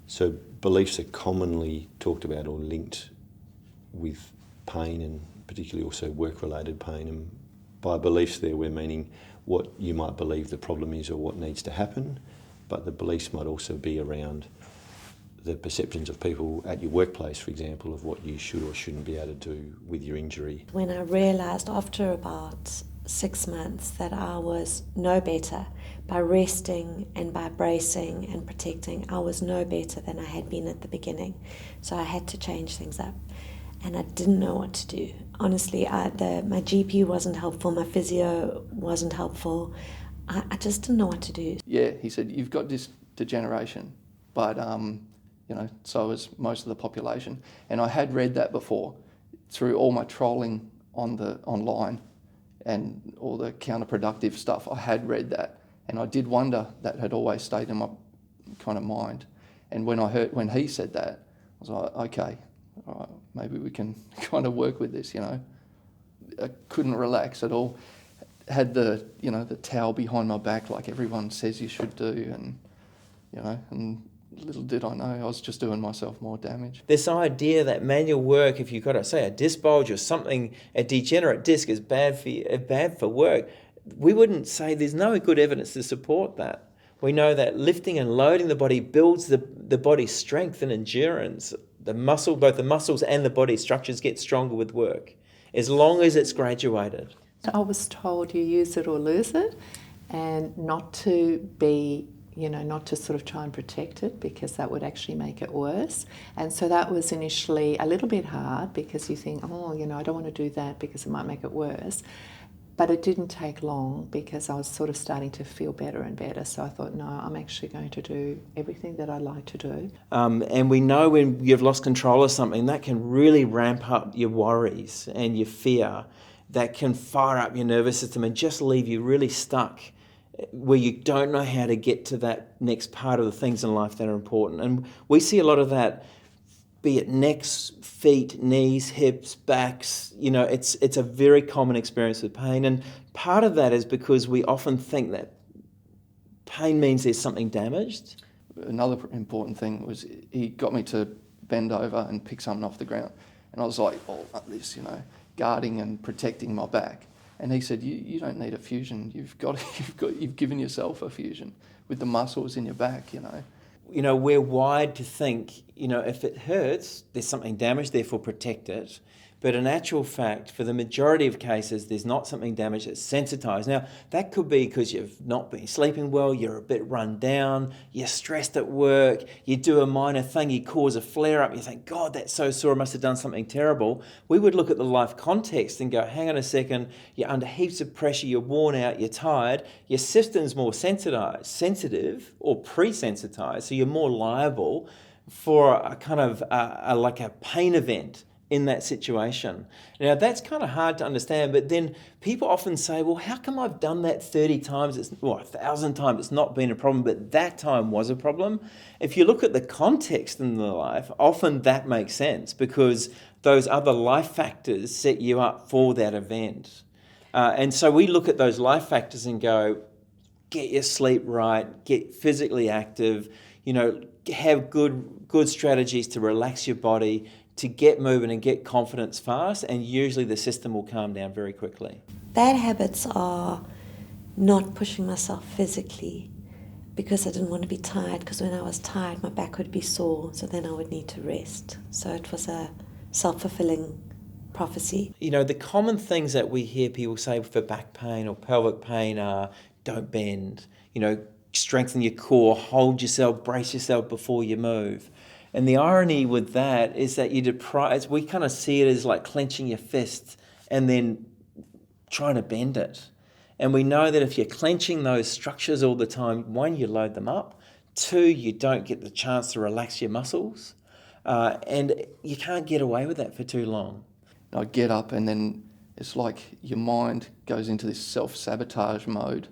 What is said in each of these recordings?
So beliefs are commonly talked about or linked with pain, and particularly also work-related pain. And by beliefs there, we're meaning what you might believe the problem is or what needs to happen, but the beliefs might also be around the perceptions of people at your workplace, for example, of what you should or shouldn't be able to do with your injury. When I realised after about 6 months that I was no better, by resting and by bracing and protecting, I was no better than I had been at the beginning. So I had to change things up. And I didn't know what to do. Honestly, my GP wasn't helpful, my physio wasn't helpful. I just didn't know what to do. Yeah, he said, you've got this degeneration, but so has most of the population. And I had read that before through all my trolling online and all the counterproductive stuff. I had read that, and I did wonder, that had always stayed in my kind of mind. And when he said that, I was like, okay, all right, maybe we can kind of work with this, I couldn't relax at all. Had the towel behind my back like everyone says you should do, and little did I know I was just doing myself more damage. This idea that manual work, if you've got a disc bulge or something, a degenerate disc is bad for work, we wouldn't say there's no good evidence to support that. We know that lifting and loading the body builds the body's strength and endurance. Both the muscles and the body structures get stronger with work, as long as it's graduated. I was told you use it or lose it, and not to sort of try and protect it, because that would actually make it worse. And so that was initially a little bit hard, because you think, I don't want to do that because it might make it worse. But it didn't take long, because I was sort of starting to feel better and better. So I thought, no, I'm actually going to do everything that I like to do. And we know when you've lost control of something, that can really ramp up your worries and your fear. That can fire up your nervous system and just leave you really stuck, where you don't know how to get to that next part of the things in life that are important. And we see a lot of that, be it necks, feet, knees, hips, backs. It's a very common experience with pain. And part of that is because we often think that pain means there's something damaged. Another important thing was he got me to bend over and pick something off the ground. And I was like, like this, guarding and protecting my back. And he said, you don't need a fusion. You've given yourself a fusion with the muscles in your back, We're wired to think, if it hurts, there's something damaged, therefore protect it. But in actual fact, for the majority of cases, there's not something damaged, it's sensitized. Now, that could be because you've not been sleeping well, you're a bit run down, you're stressed at work, you do a minor thing, you cause a flare-up, you think, God, that's so sore, I must have done something terrible. We would look at the life context and go, hang on a second, you're under heaps of pressure, you're worn out, you're tired, your system's more sensitive or pre-sensitized, so you're more liable for a kind of like a pain event in that situation. Now, that's kind of hard to understand, but then people often say, well, how come I've done that 30 times, 1,000 times, it's not been a problem, but that time was a problem? If you look at the context in the life, often that makes sense, because those other life factors set you up for that event. And so we look at those life factors and go, get your sleep right, get physically active, have good strategies to relax your body, to get moving and get confidence fast, and usually the system will calm down very quickly. Bad habits are not pushing myself physically, because I didn't want to be tired, because when I was tired my back would be sore, so then I would need to rest. So it was a self-fulfilling prophecy. The common things that we hear people say for back pain or pelvic pain are, don't bend, strengthen your core, hold yourself, brace yourself before you move. And the irony with that is that we kind of see it as like clenching your fist and then trying to bend it. And we know that if you're clenching those structures all the time, one, you load them up. Two, you don't get the chance to relax your muscles. And you can't get away with that for too long. I get up and then it's like your mind goes into this self-sabotage mode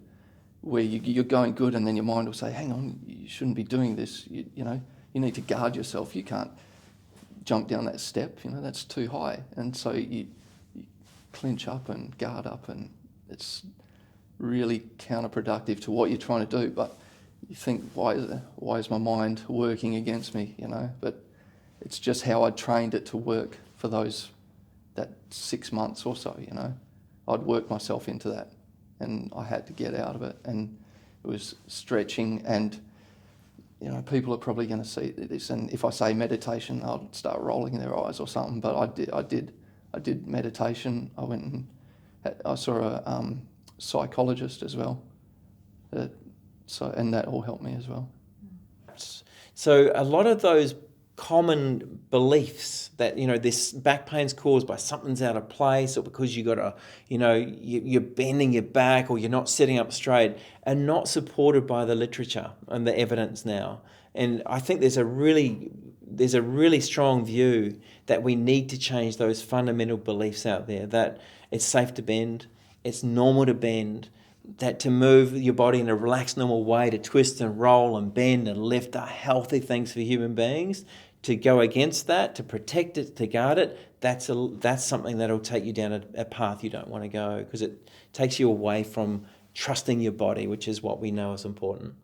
where you're going good, and then your mind will say, hang on, you shouldn't be doing this. You need to guard yourself. You can't jump down that step, that's too high. And so you clinch up and guard up, and it's really counterproductive to what you're trying to do. But you think, why is my mind working against me, you know? But it's just how I trained it to work for that 6 months or so, you know. I'd worked myself into that, and I had to get out of it, and it was stretching. And you know, people are probably going to see this, and if I say meditation, they'll start rolling their eyes or something. But I did meditation. I went and I saw a psychologist as well. And that all helped me as well. So a lot of those common beliefs that, you know, this back pain's caused by something's out of place, or because you're bending your back, or you're not sitting up straight, are not supported by the literature and the evidence now. And I think there's a really strong view that we need to change those fundamental beliefs out there, that it's safe to bend, it's normal to bend, that to move your body in a relaxed, normal way, to twist and roll and bend and lift, are healthy things for human beings. To go against that, to protect it, to guard it, that's something that'll take you down a path you don't want to go, because it takes you away from trusting your body, which is what we know is important.